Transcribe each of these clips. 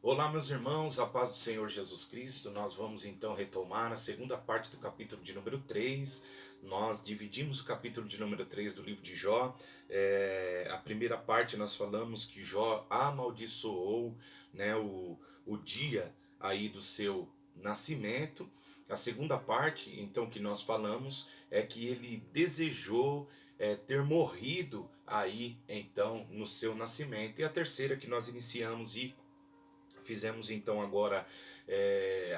Olá, meus irmãos, a paz do Senhor Jesus Cristo. Nós vamos então retomar a segunda parte do capítulo de número 3. Nós dividimos o capítulo de número 3 do livro de Jó. A primeira parte nós falamos que Jó amaldiçoou, né, o dia aí do seu nascimento. A segunda parte, então, que nós falamos é que ele desejou ter morrido aí, então, no seu nascimento. E a terceira que nós iniciamos e fizemos então agora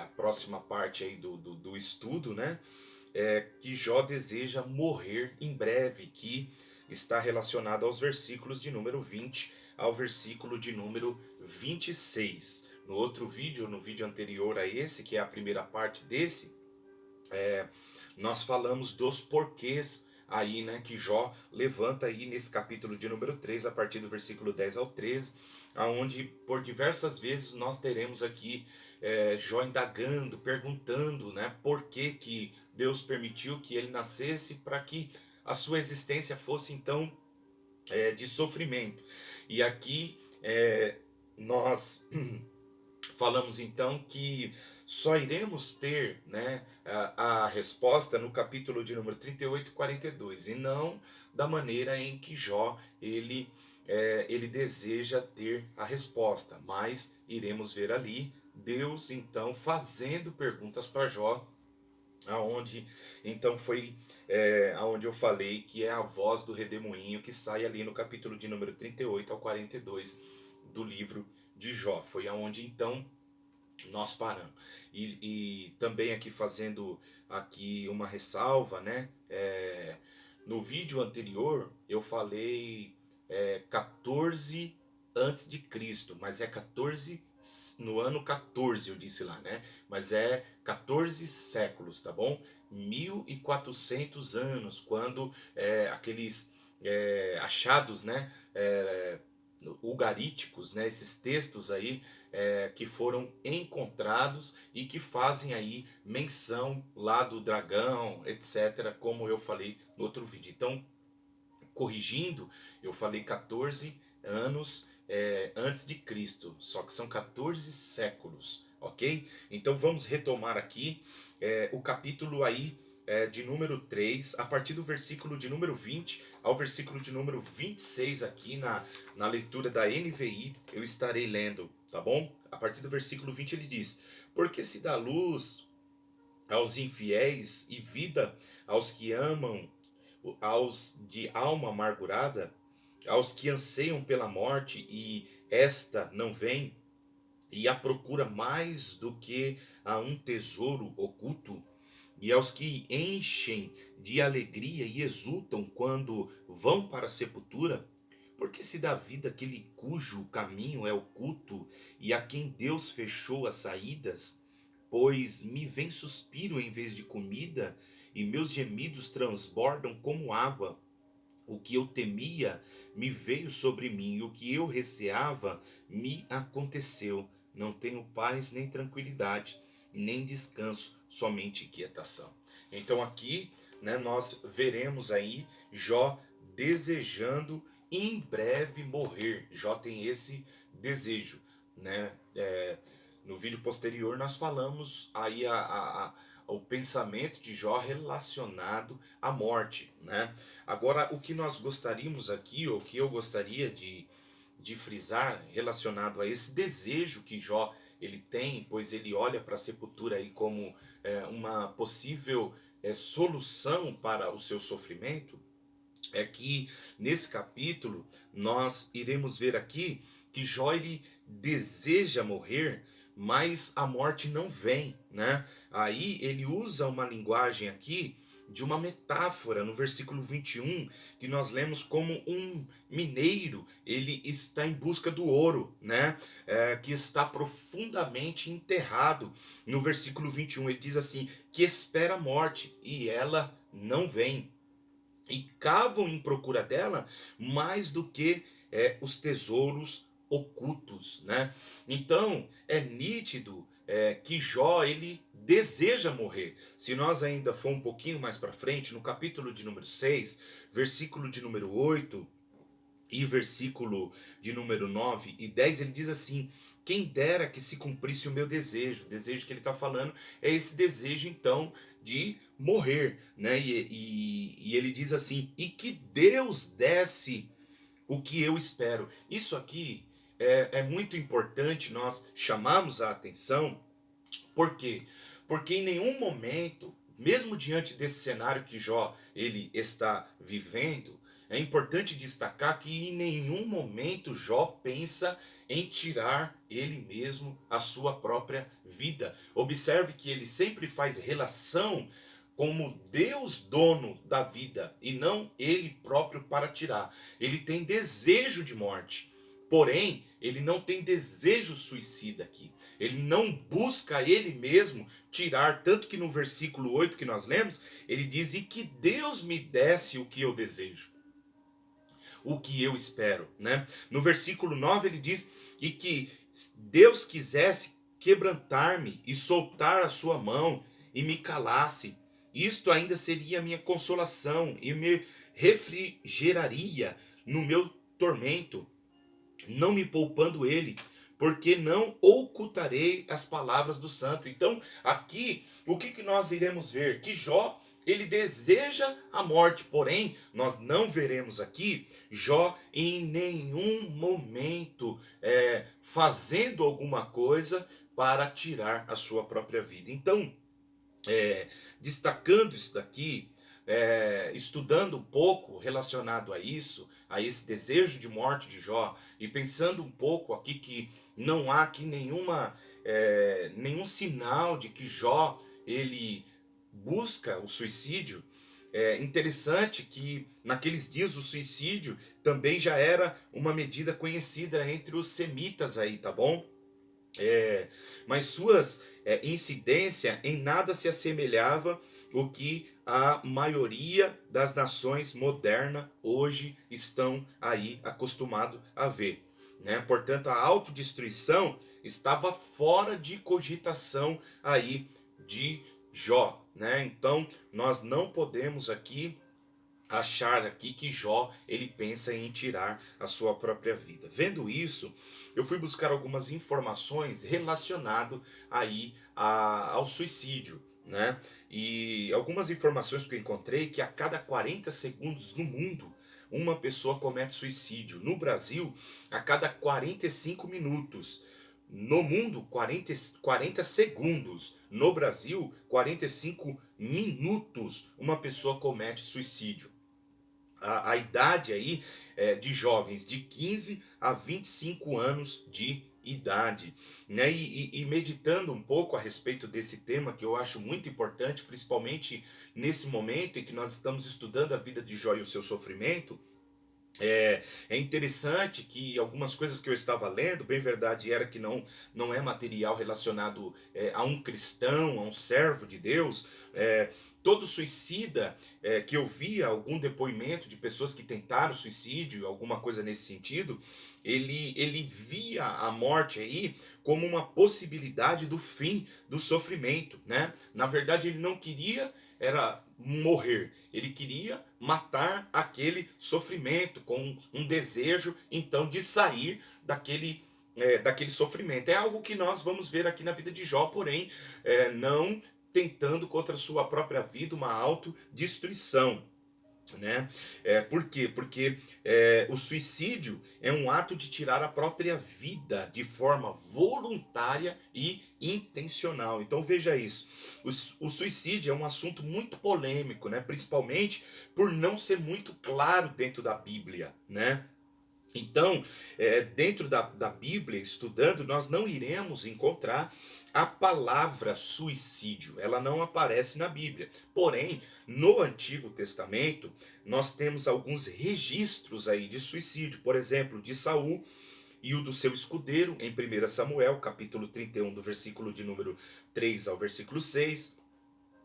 a próxima parte aí do estudo, né? Que Jó deseja morrer em breve, que está relacionado aos versículos de número 20 ao versículo de número 26. No outro vídeo, no vídeo anterior a esse, que é a primeira parte desse, nós falamos dos porquês aí, né, que Jó levanta aí nesse capítulo de número 3 a partir do versículo 10 ao 13, aonde por diversas vezes nós teremos aqui Jó indagando, perguntando, né, por que que Deus permitiu que ele nascesse, para que a sua existência fosse então de sofrimento. E aqui nós falamos então que só iremos ter, né, a resposta no capítulo de número 38 e 42, e não da maneira em que Jó ele deseja ter a resposta, mas iremos ver ali Deus então fazendo perguntas para Jó, aonde então foi aonde eu falei que é a voz do redemoinho que sai ali no capítulo de número 38 ao 42 do livro de Jó. Foi aonde então nós paramos. E também aqui fazendo aqui uma ressalva, né? No vídeo anterior eu falei 14 antes de Cristo, mas é 14 no ano 14 eu disse lá, né? Mas é 14 séculos, tá bom? 1400 anos, quando aqueles achados, né? Ugaríticos, né? Esses textos aí que foram encontrados e que fazem aí menção lá do dragão, etc., como eu falei no outro vídeo. Então, corrigindo, eu falei 14 anos antes de Cristo, só que são 14 séculos, ok? Então vamos retomar aqui o capítulo aí de número 3, a partir do versículo de número 20 ao versículo de número 26 aqui na leitura da NVI, eu estarei lendo, tá bom? A partir do versículo 20 ele diz: porque se dá luz aos infiéis e vida aos que amam, aos de alma amargurada, aos que anseiam pela morte e esta não vem, e a procura mais do que a um tesouro oculto, e aos que enchem de alegria e exultam quando vão para a sepultura, porque se dá vida aquele cujo caminho é oculto e a quem Deus fechou as saídas, pois me vem suspiro em vez de comida, e meus gemidos transbordam como água. O que eu temia me veio sobre mim, e o que eu receava me aconteceu. Não tenho paz nem tranquilidade, nem descanso, somente quietação. Então aqui, né, nós veremos aí Jó desejando em breve morrer. Jó tem esse desejo, né? No vídeo posterior nós falamos aí o pensamento de Jó relacionado à morte, né? Agora, o que nós gostaríamos aqui, ou que eu gostaria de frisar relacionado a esse desejo que Jó ele tem, pois ele olha para a sepultura aí como uma possível solução para o seu sofrimento, é que nesse capítulo nós iremos ver aqui que Jó ele deseja morrer, mas a morte não vem, né? Aí ele usa uma linguagem aqui de uma metáfora no versículo 21, que nós lemos como um mineiro, ele está em busca do ouro, né? Que está profundamente enterrado. No versículo 21 ele diz assim, que espera a morte e ela não vem, e cavam em procura dela mais do que os tesouros ocultos, né? Então é nítido que Jó ele deseja morrer. Se nós ainda for um pouquinho mais para frente, no capítulo de número 6, versículo de número 8, e versículo de número 9 e 10 ele diz assim: quem dera que se cumprisse o meu desejo. O desejo que ele está falando é esse desejo, então, de morrer, né? E ele diz assim: e que Deus desse o que eu espero. Isso aqui é muito importante nós chamarmos a atenção. Por quê? Porque em nenhum momento, mesmo diante desse cenário que Jó ele está vivendo, é importante destacar que em nenhum momento Jó pensa em tirar ele mesmo a sua própria vida. Observe que ele sempre faz relação como Deus dono da vida e não ele próprio para tirar. Ele tem desejo de morte, porém ele não tem desejo suicida aqui. Ele não busca ele mesmo tirar, tanto que no versículo 8 que nós lemos, ele diz: e que Deus me desse o que eu desejo, o que eu espero, né? No versículo 9 ele diz: e que Deus quisesse quebrantar-me e soltar a sua mão e me calasse, isto ainda seria a minha consolação e me refrigeraria no meu tormento, não me poupando ele, porque não ocultarei as palavras do santo. Então, aqui, o que, que nós iremos ver? Que Jó, ele deseja a morte, porém, nós não veremos aqui Jó em nenhum momento fazendo alguma coisa para tirar a sua própria vida. Então, é, destacando isso daqui, estudando um pouco relacionado a isso, a esse desejo de morte de Jó, e pensando um pouco aqui que não há aqui nenhum sinal de que Jó ele busca o suicídio. É interessante que naqueles dias o suicídio também já era uma medida conhecida entre os semitas aí, tá bom? Mas suas incidência em nada se assemelhava o que a maioria das nações modernas hoje estão aí acostumado a ver, né? Portanto, a autodestruição estava fora de cogitação aí de Jó, né? Então, nós não podemos aqui achar aqui que Jó ele pensa em tirar a sua própria vida. Vendo isso, eu fui buscar algumas informações relacionado aí ao suicídio, né? E algumas informações que eu encontrei que a cada 40 segundos no mundo uma pessoa comete suicídio. No Brasil, a cada 45 minutos. No mundo, 40 segundos. No Brasil, 45 minutos uma pessoa comete suicídio. A idade aí de jovens de 15 a 25 anos de idade, né? E meditando um pouco a respeito desse tema que eu acho muito importante, principalmente nesse momento em que nós estamos estudando a vida de Jó e o seu sofrimento. É interessante que algumas coisas que eu estava lendo, bem verdade era que não é material relacionado a um cristão, a um servo de Deus. Todo suicida que eu via algum depoimento de pessoas que tentaram suicídio, alguma coisa nesse sentido, ele via a morte aí como uma possibilidade do fim do sofrimento, né? Na verdade ele não queria era morrer, ele queria matar aquele sofrimento com um desejo então de sair daquele sofrimento. É algo que nós vamos ver aqui na vida de Jó, porém não tentando contra a sua própria vida uma autodestruição, né? Por quê? Porque o suicídio é um ato de tirar a própria vida de forma voluntária e intencional. Então veja isso. O suicídio é um assunto muito polêmico, né? Principalmente por não ser muito claro dentro da Bíblia, né? Então, dentro da Bíblia, estudando, nós não iremos encontrar a palavra suicídio. Ela não aparece na Bíblia. Porém, no Antigo Testamento, nós temos alguns registros aí de suicídio. Por exemplo, de Saul e o do seu escudeiro, em 1 Samuel, capítulo 31, do versículo de número 3 ao versículo 6.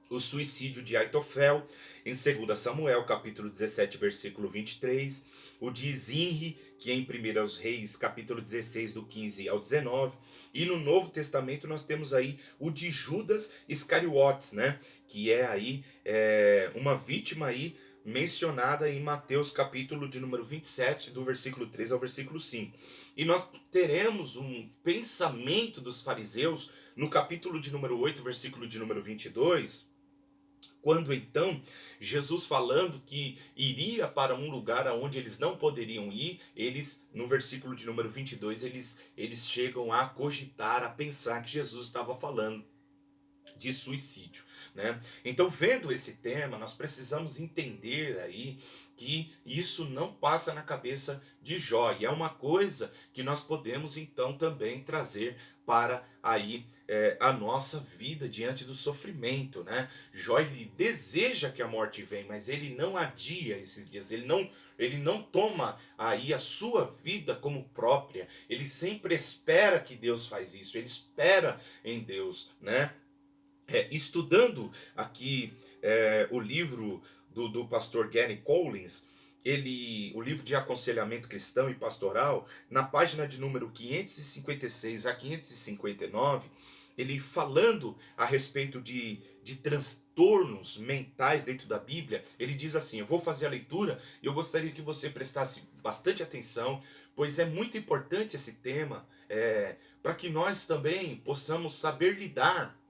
O suicídio de Aitofel, em 2 Samuel, capítulo 17, versículo 23. O de Zinri, que é em 1 Reis, capítulo 16, do 15 ao 19. E no Novo Testamento nós temos aí o de Judas Iscariotes, né? Que é aí uma vítima aí mencionada em Mateus capítulo de número 27, do versículo 3 ao versículo 5. E nós teremos um pensamento dos fariseus no capítulo de número 8, versículo de número 22, quando então Jesus falando que iria para um lugar aonde eles não poderiam ir, eles no versículo de número 22, eles chegam a cogitar, a pensar que Jesus estava falando de suicídio, né? Então, vendo esse tema, nós precisamos entender aí que isso não passa na cabeça de Jó, e é uma coisa que nós podemos então também trazer para aí a nossa vida diante do sofrimento, né? Jó, ele deseja que a morte venha, mas ele não adia esses dias, ele não toma aí a sua vida como própria, ele sempre espera que Deus faz isso, ele espera em Deus, né? Estudando aqui o livro do pastor Gary Collins, o livro de aconselhamento cristão e pastoral, na página de número 556 a 559, ele falando a respeito de transtornos mentais dentro da Bíblia, ele diz assim, eu vou fazer a leitura e eu gostaria que você prestasse bastante atenção, pois é muito importante esse tema, para que nós também possamos saber lidar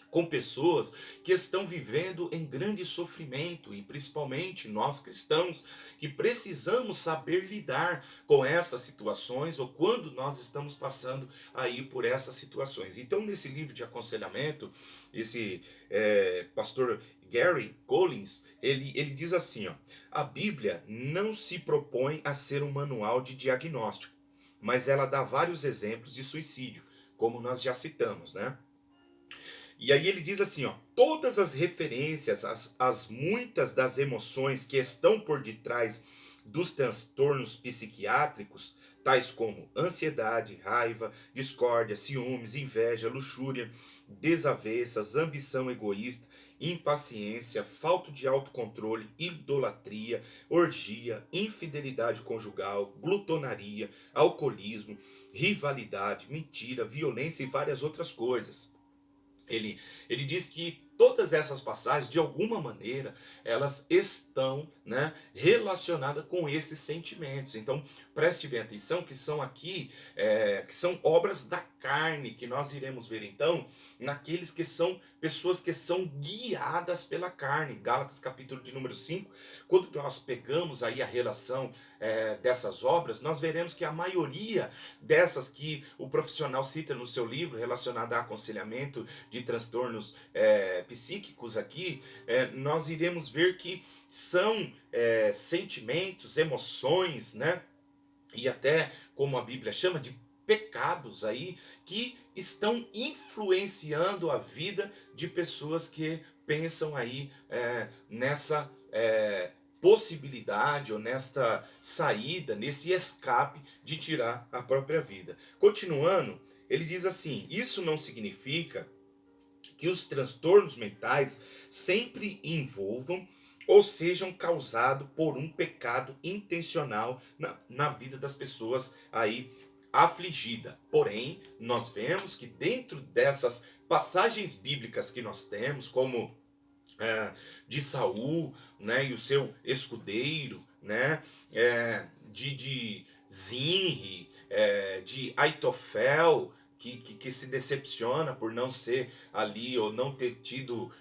com pessoas que estão vivendo em grande sofrimento, e principalmente nós cristãos que precisamos saber lidar com essas situações, ou quando nós estamos passando aí por essas situações. Então, nesse livro de aconselhamento, esse pastor Gary Collins, ele diz assim, ó, a Bíblia não se propõe a ser um manual de diagnóstico, mas ela dá vários exemplos de suicídio, como nós já citamos, né? E aí ele diz assim, ó, todas as referências, as muitas das emoções que estão por detrás dos transtornos psiquiátricos, tais como ansiedade, raiva, discórdia, ciúmes, inveja, luxúria, desavenças, ambição egoísta, impaciência, falta de autocontrole, idolatria, orgia, infidelidade conjugal, glutonaria, alcoolismo, rivalidade, mentira, violência e várias outras coisas. Ele diz que todas essas passagens, de alguma maneira, elas estão, né, relacionadas com esses sentimentos. Então, preste bem atenção que são aqui, que são obras da carne, que nós iremos ver então, naqueles que são pessoas que são guiadas pela carne. Gálatas capítulo de número 5, quando nós pegamos aí a relação dessas obras, nós veremos que a maioria dessas que o profissional cita no seu livro, relacionada a aconselhamento de transtornos psíquicos aqui, nós iremos ver que são sentimentos, emoções, né? E até, como a Bíblia chama, de pecados aí, que estão influenciando a vida de pessoas que pensam aí nessa possibilidade ou nesta saída, nesse escape de tirar a própria vida. Continuando, ele diz assim, isso não significa que os transtornos mentais sempre envolvam ou sejam causados por um pecado intencional na vida das pessoas aí afligida. Porém, nós vemos que dentro dessas passagens bíblicas que nós temos, como de Saul, né, e o seu escudeiro, né, de Zinri, de Aitofel, que se decepciona por não ser ali ou não ter tido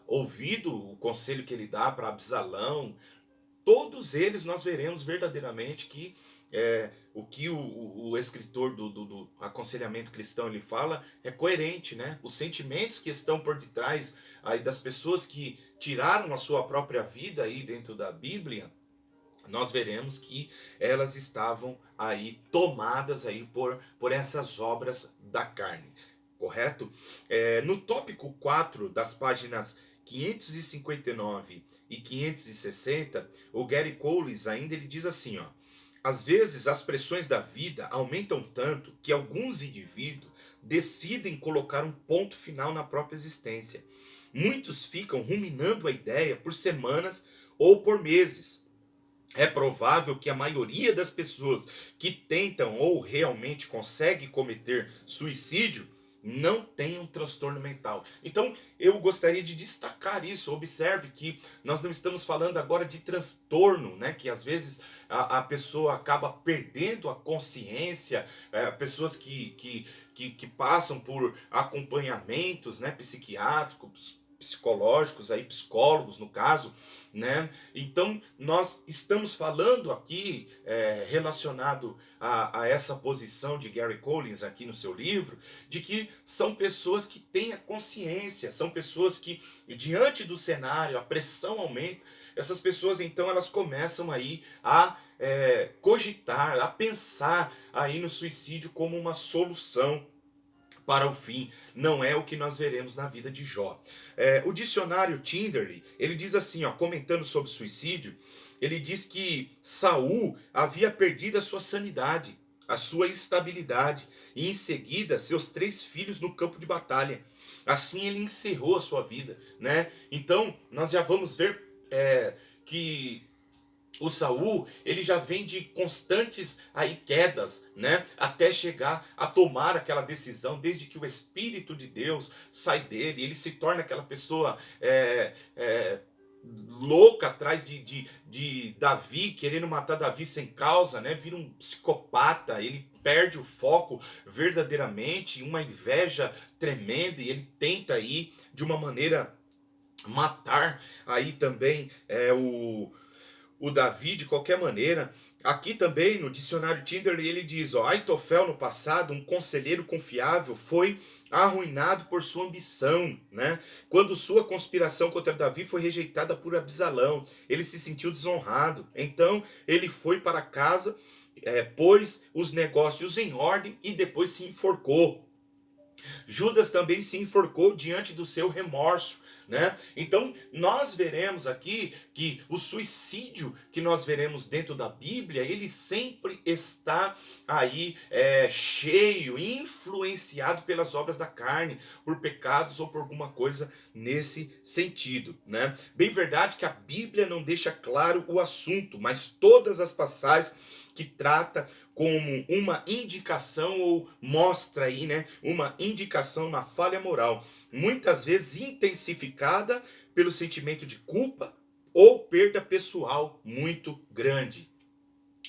ouvido o conselho que ele dá para Absalão. Todos eles nós veremos verdadeiramente que o que o escritor do aconselhamento cristão ele fala é coerente, né? Os sentimentos que estão por detrás aí das pessoas que tiraram a sua própria vida aí dentro da Bíblia, nós veremos que elas estavam aí tomadas aí por essas obras da carne, correto? No tópico 4 das páginas 559 e 560, o Gary Collins ainda ele diz assim, ó, às vezes as pressões da vida aumentam tanto que alguns indivíduos decidem colocar um ponto final na própria existência. Muitos ficam ruminando a ideia por semanas ou por meses. É provável que a maioria das pessoas que tentam ou realmente conseguem cometer suicídio não tem um transtorno mental. Então, eu gostaria de destacar isso. Observe que nós não estamos falando agora de transtorno, né? Que às vezes a pessoa acaba perdendo a consciência, pessoas que passam por acompanhamentos, né, psiquiátricos, psicológicos, aí, psicólogos no caso, né? Então, nós estamos falando aqui, relacionado a essa posição de Gary Collins aqui no seu livro, de que são pessoas que têm a consciência, são pessoas que, diante do cenário, a pressão aumenta, essas pessoas então elas começam aí a cogitar, a pensar aí no suicídio como uma solução para o fim. Não é o que nós veremos na vida de Jó. O dicionário Tyndale, ele diz assim, ó, comentando sobre suicídio, ele diz que Saul havia perdido a sua sanidade, a sua estabilidade, e em seguida seus 3 filhos no campo de batalha. Assim ele encerrou a sua vida, né? Então nós já vamos ver que o Saul, ele já vem de constantes aí quedas, né? Até chegar a tomar aquela decisão, desde que o Espírito de Deus sai dele, ele se torna aquela pessoa louca atrás de Davi, querendo matar Davi sem causa, né? Vira um psicopata, ele perde o foco verdadeiramente, uma inveja tremenda, e ele tenta aí, de uma maneira, matar aí também o Davi de qualquer maneira. Aqui também no dicionário Tyndale ele diz, ó, Aitofel no passado, um conselheiro confiável, foi arruinado por sua ambição, né? Quando sua conspiração contra Davi foi rejeitada por Absalão, ele se sentiu desonrado. Então ele foi para casa, pôs os negócios em ordem e depois se enforcou. Judas também se enforcou diante do seu remorso, né? Então nós veremos aqui que o suicídio que nós veremos dentro da Bíblia, ele sempre está aí cheio, influenciado pelas obras da carne, por pecados ou por alguma coisa nesse sentido, né? Bem verdade que a Bíblia não deixa claro o assunto, mas todas as passagens que trata como uma indicação ou mostra aí, né, uma indicação na falha moral, muitas vezes intensificada pelo sentimento de culpa ou perda pessoal muito grande.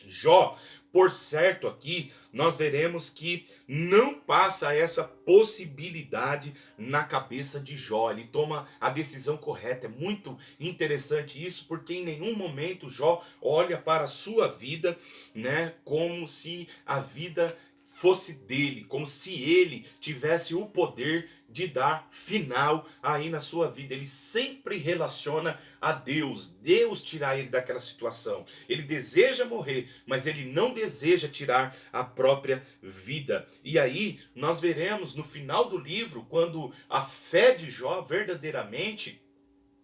Jó, por certo, aqui nós veremos que não passa essa possibilidade na cabeça de Jó. Ele toma a decisão correta. É muito interessante isso, porque em nenhum momento Jó olha para a sua vida, né, como se a vida fosse dele, como se ele tivesse o poder de dar final aí na sua vida. Ele sempre relaciona a Deus, Deus tirar ele daquela situação. Ele deseja morrer, mas ele não deseja tirar a própria vida. E aí nós veremos no final do livro, quando a fé de Jó verdadeiramente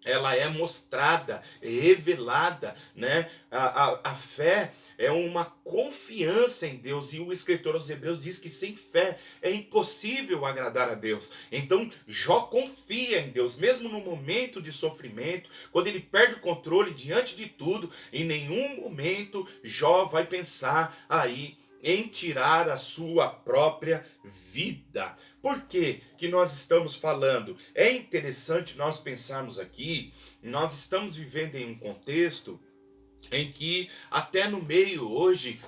ela é mostrada, revelada, né? A fé é uma confiança em Deus, e o escritor aos Hebreus diz que sem fé é impossível agradar a Deus. Então Jó confia em Deus, mesmo no momento de sofrimento, quando ele perde o controle diante de tudo, em nenhum momento Jó vai pensar aí em tirar a sua própria vida. Por que que nós estamos falando? É interessante nós pensarmos aqui, nós estamos vivendo em um contexto em que até no meio hoje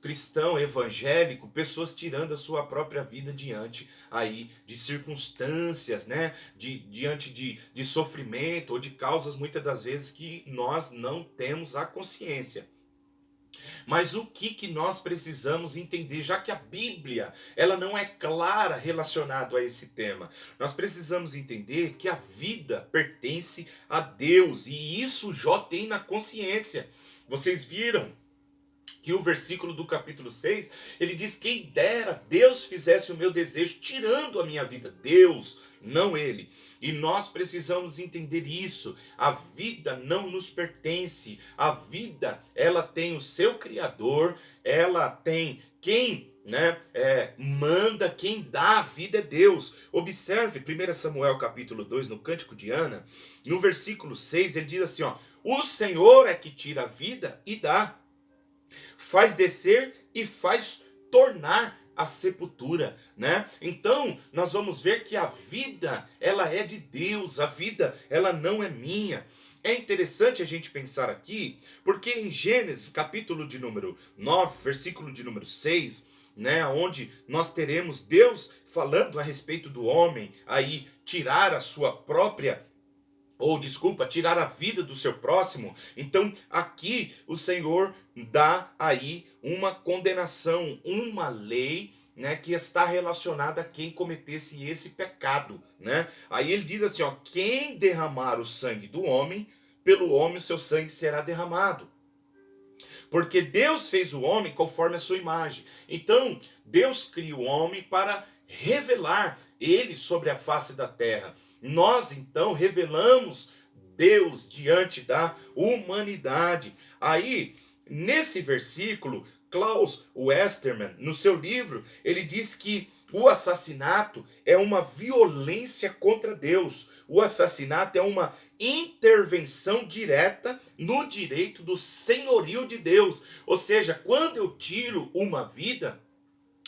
cristão, evangélico, pessoas tirando a sua própria vida diante aí de circunstâncias, né? Diante de sofrimento ou de causas muitas das vezes que nós não temos a consciência. Mas o que nós precisamos entender, já que a Bíblia ela não é clara relacionado a esse tema, nós precisamos entender que a vida pertence a Deus, e isso Jó tem na consciência. Vocês viram que o versículo do capítulo 6, ele diz, quem dera Deus fizesse o meu desejo, tirando a minha vida. Deus, não ele. E nós precisamos entender isso. A vida não nos pertence. A vida, ela tem o seu Criador, ela tem quem, né, manda, quem dá a vida é Deus. Observe 1 Samuel capítulo 2, no Cântico de Ana, no versículo 6, ele diz assim, ó, o Senhor é que tira a vida e dá, faz descer e faz tornar a sepultura, né? Então, nós vamos ver que a vida, ela é de Deus, a vida, ela não é minha. É interessante a gente pensar aqui, porque em Gênesis, capítulo de número 9, versículo de número 6, né, onde nós teremos Deus falando a respeito do homem, aí tirar a sua própria, ou desculpa, tirar a vida do seu próximo. Então aqui o Senhor dá aí uma condenação, uma lei, né, que está relacionada a quem cometesse esse pecado, né? Aí ele diz assim, ó, quem derramar o sangue do homem, pelo homem o seu sangue será derramado. Porque Deus fez o homem conforme a sua imagem. Então, Deus cria o homem para revelar ele sobre a face da terra. Nós, então, revelamos Deus diante da humanidade. Aí, nesse versículo, Klaus Westermann, no seu livro, ele diz que o assassinato é uma violência contra Deus. O assassinato é uma intervenção direta no direito do senhorio de Deus. Ou seja, quando eu tiro uma vida,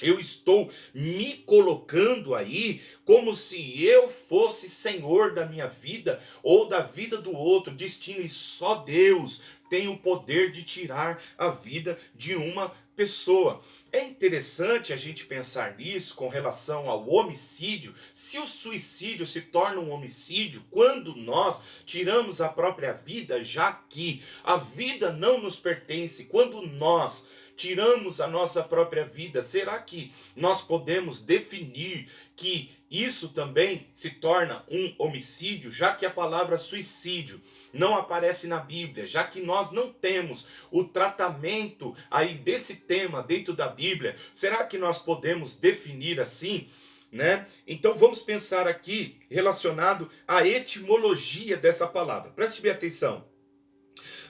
eu estou me colocando aí como se eu fosse senhor da minha vida ou da vida do outro, destino, e só Deus tem o poder de tirar a vida de uma pessoa. É interessante a gente pensar nisso com relação ao homicídio. Se o suicídio se torna um homicídio quando nós tiramos a própria vida, já que a vida não nos pertence, quando nós tiramos a nossa própria vida, será que nós podemos definir que isso também se torna um homicídio, já que a palavra suicídio não aparece na Bíblia, já que nós não temos o tratamento aí desse tema dentro da Bíblia? Será que nós podemos definir assim, né? Então vamos pensar aqui relacionado à etimologia dessa palavra. Preste bem atenção.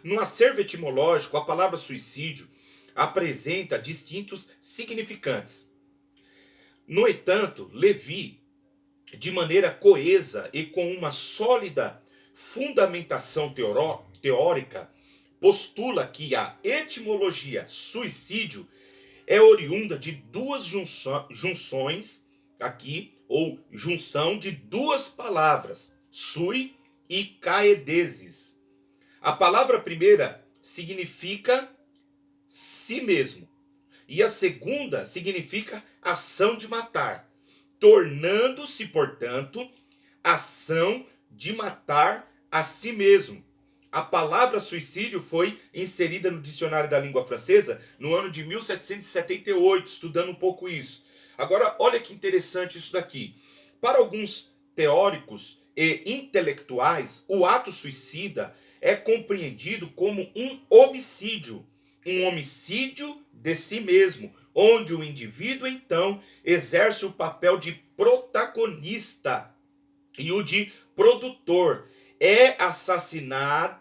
No acervo etimológico, a palavra suicídio apresenta distintos significantes. No entanto, Levi, de maneira coesa e com uma sólida fundamentação teórica, postula que a etimologia suicídio é oriunda de duas junções aqui, ou junção de duas palavras, sui e caedesis. A palavra primeira significa si mesmo, e a segunda significa ação de matar, tornando-se, portanto, ação de matar a si mesmo. A palavra suicídio foi inserida no dicionário da língua francesa no ano de 1778, estudando um pouco isso. Agora, olha que interessante isso daqui. Para alguns teóricos e intelectuais, o ato suicida é compreendido como um homicídio de si mesmo, onde o indivíduo então exerce o papel de protagonista e o de produtor, é assassinado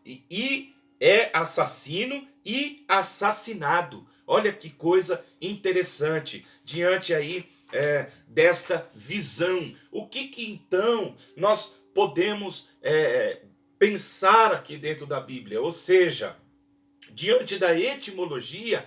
e é assassino e assassinado. Olha que coisa interessante diante aí desta visão. O que então nós podemos pensar aqui dentro da Bíblia? Ou seja, diante da etimologia,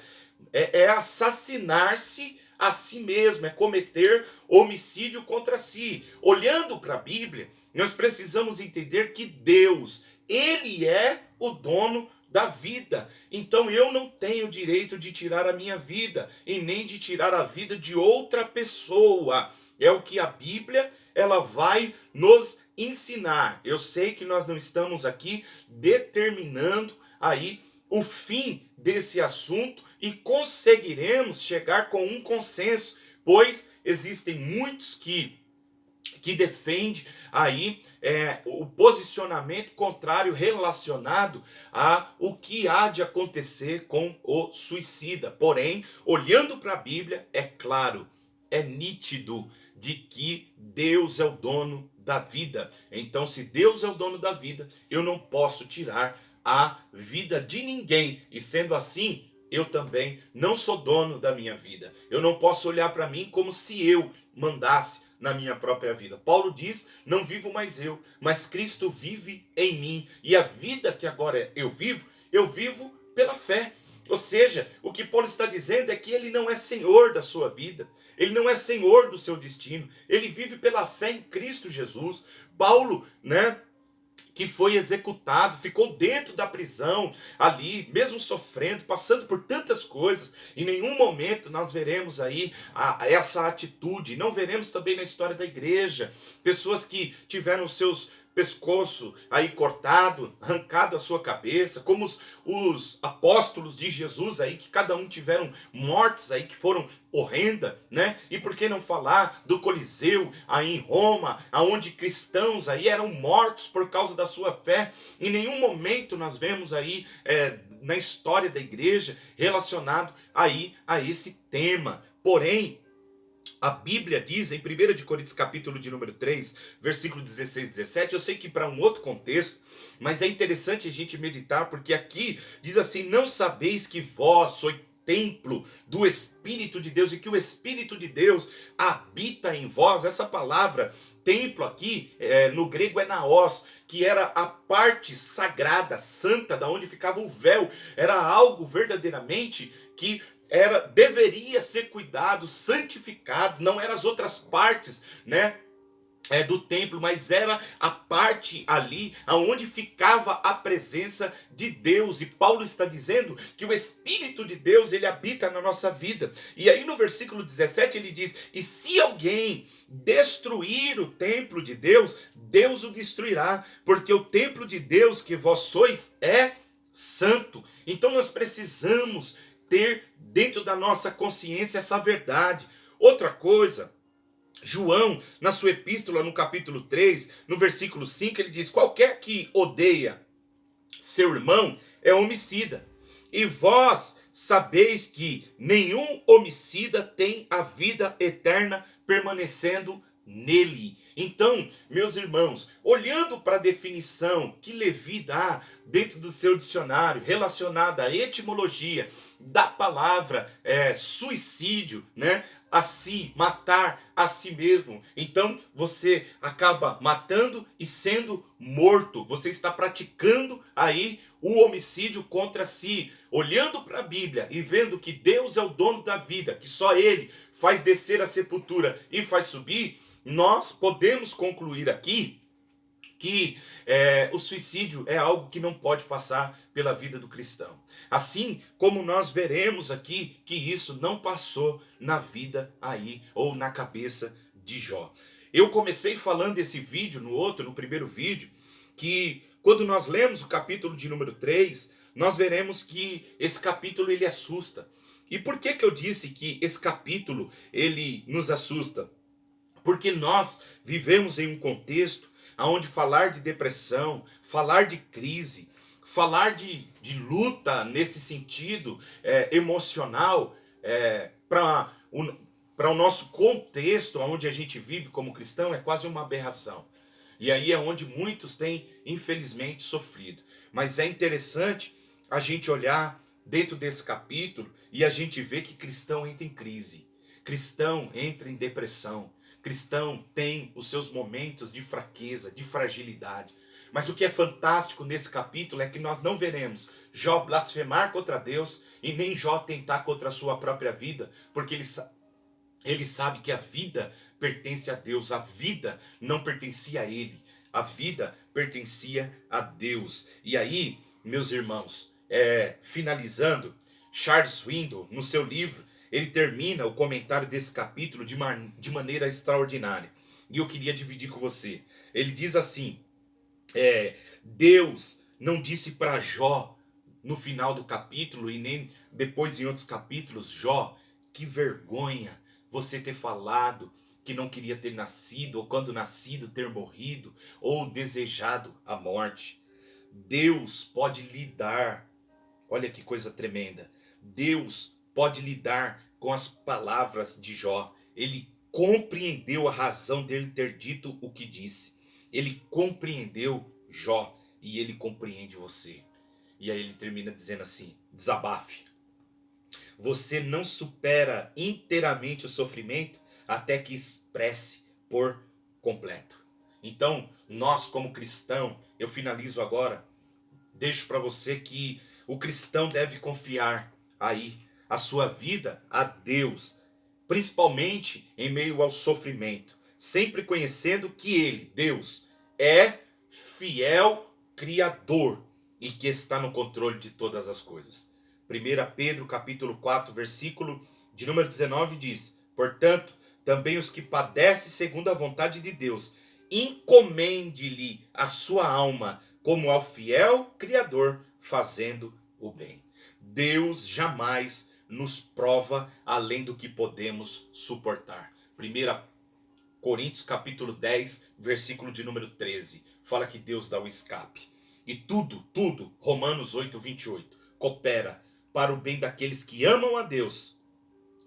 é assassinar-se a si mesmo, é cometer homicídio contra si. Olhando para a Bíblia, nós precisamos entender que Deus, Ele é o dono da vida. Então eu não tenho direito de tirar a minha vida e nem de tirar a vida de outra pessoa. É o que a Bíblia ela vai nos ensinar. Eu sei que nós não estamos aqui determinando aí o fim desse assunto e conseguiremos chegar com um consenso, pois existem muitos que defendem aí o posicionamento contrário relacionado a o que há de acontecer com o suicida. Porém, olhando para a Bíblia, é claro, é nítido de que Deus é o dono da vida. Então, se Deus é o dono da vida, eu não posso tirar a vida de ninguém, e sendo assim, eu também não sou dono da minha vida. Eu não posso olhar para mim como se eu mandasse na minha própria vida. Paulo diz, não vivo mais eu, mas Cristo vive em mim, e a vida que agora eu vivo pela fé. Ou seja, o que Paulo está dizendo é que ele não é senhor da sua vida, ele não é senhor do seu destino, ele vive pela fé em Cristo Jesus. Paulo, né, que foi executado, ficou dentro da prisão ali, mesmo sofrendo, passando por tantas coisas. Em nenhum momento nós veremos aí essa atitude. Não veremos também na história da igreja pessoas que tiveram seus pescoço aí cortado, arrancado a sua cabeça, como os apóstolos de Jesus aí, que cada um tiveram mortes aí que foram horrenda, né? E por que não falar do Coliseu aí em Roma, aonde cristãos aí eram mortos por causa da sua fé? Em nenhum momento nós vemos aí na história da igreja relacionado aí a esse tema. Porém, a Bíblia diz em 1 de Coríntios capítulo de número 3, versículo 16 e 17, eu sei que para um outro contexto, mas é interessante a gente meditar, porque aqui diz assim: não sabeis que vós sois templo do Espírito de Deus e que o Espírito de Deus habita em vós. Essa palavra templo aqui no grego é naos, que era a parte sagrada, santa, da onde ficava o véu. Era algo verdadeiramente que deveria ser cuidado, santificado. Não eram as outras partes, né, do templo, mas era a parte ali aonde ficava a presença de Deus. E Paulo está dizendo que o Espírito de Deus, ele habita na nossa vida. E aí no versículo 17 ele diz: e se alguém destruir o templo de Deus, Deus o destruirá, porque o templo de Deus que vós sois é santo. Então nós precisamos ter dentro da nossa consciência essa verdade. Outra coisa, João, na sua epístola, no capítulo 3, no versículo 5, ele diz: qualquer que odeia seu irmão é homicida. E vós sabeis que nenhum homicida tem a vida eterna permanecendo nele. Então, meus irmãos, olhando para a definição que Levi dá dentro do seu dicionário relacionada à etimologia da palavra suicídio, né? A si, matar a si mesmo. Então você acaba matando e sendo morto. Você está praticando aí o homicídio contra si. Olhando para a Bíblia e vendo que Deus é o dono da vida, que só Ele faz descer a sepultura e faz subir, nós podemos concluir aqui que o suicídio é algo que não pode passar pela vida do cristão. Assim como nós veremos aqui que isso não passou na vida aí, ou na cabeça de Jó. Eu comecei falando esse vídeo no primeiro vídeo, que quando nós lemos o capítulo de número 3, nós veremos que esse capítulo ele assusta. E por que eu disse que esse capítulo ele nos assusta? Porque nós vivemos em um contexto onde falar de depressão, falar de crise, falar de luta nesse sentido emocional, para o nosso contexto onde a gente vive como cristão, é quase uma aberração. E aí é onde muitos têm, infelizmente, sofrido. Mas é interessante a gente olhar dentro desse capítulo e a gente ver que cristão entra em crise, cristão entra em depressão, cristão tem os seus momentos de fraqueza, de fragilidade. Mas o que é fantástico nesse capítulo é que nós não veremos Jó blasfemar contra Deus e nem Jó tentar contra a sua própria vida, porque ele sabe que a vida pertence a Deus, a vida não pertencia a ele, a vida pertencia a Deus. E aí, meus irmãos, finalizando, Charles Swindoll, no seu livro, ele termina o comentário desse capítulo de maneira extraordinária. E eu queria dividir com você. Ele diz assim: Deus não disse para Jó, no final do capítulo, e nem depois em outros capítulos: Jó, que vergonha você ter falado que não queria ter nascido, ou quando nascido ter morrido, ou desejado a morte. Deus pode lidar, olha que coisa tremenda, Deus pode lidar com as palavras de Jó. Ele compreendeu a razão dele ter dito o que disse. Ele compreendeu Jó e ele compreende você. E aí ele termina dizendo assim: desabafe. Você não supera inteiramente o sofrimento até que expresse por completo. Então, nós como cristão, eu finalizo agora, deixo para você que o cristão deve confiar aí a sua vida a Deus, principalmente em meio ao sofrimento, sempre conhecendo que Ele, Deus, é fiel Criador e que está no controle de todas as coisas. 1 Pedro capítulo 4, versículo de número 19 diz: portanto, também os que padecem segundo a vontade de Deus, encomende-lhe a sua alma como ao fiel Criador, fazendo o bem. Deus jamais nos prova além do que podemos suportar. 1 Coríntios capítulo 10, versículo de número 13, fala que Deus dá o escape. E tudo, Romanos 8, 28, coopera para o bem daqueles que amam a Deus.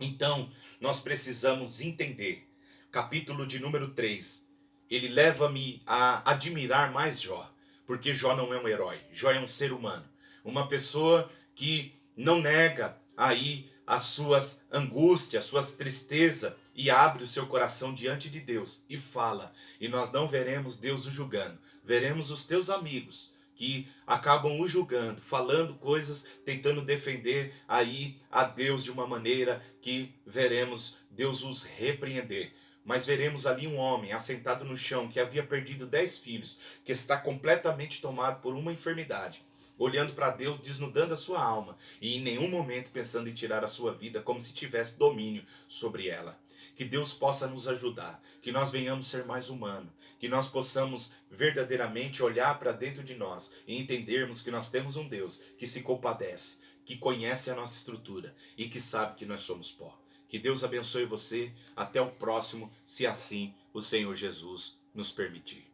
Então, nós precisamos entender. Capítulo de número 3, ele leva-me a admirar mais Jó, porque Jó não é um herói, Jó é um ser humano, uma pessoa que não nega aí as suas angústias, as suas tristezas, e abre o seu coração diante de Deus e fala. E nós não veremos Deus o julgando, veremos os teus amigos que acabam o julgando, falando coisas, tentando defender aí a Deus de uma maneira que veremos Deus os repreender. Mas veremos ali um homem assentado no chão que havia perdido 10 filhos, que está completamente tomado por uma enfermidade, olhando para Deus, desnudando a sua alma e em nenhum momento pensando em tirar a sua vida, como se tivesse domínio sobre ela. Que Deus possa nos ajudar, que nós venhamos ser mais humanos, que nós possamos verdadeiramente olhar para dentro de nós e entendermos que nós temos um Deus que se compadece, que conhece a nossa estrutura e que sabe que nós somos pó. Que Deus abençoe você. Até o próximo, se assim o Senhor Jesus nos permitir.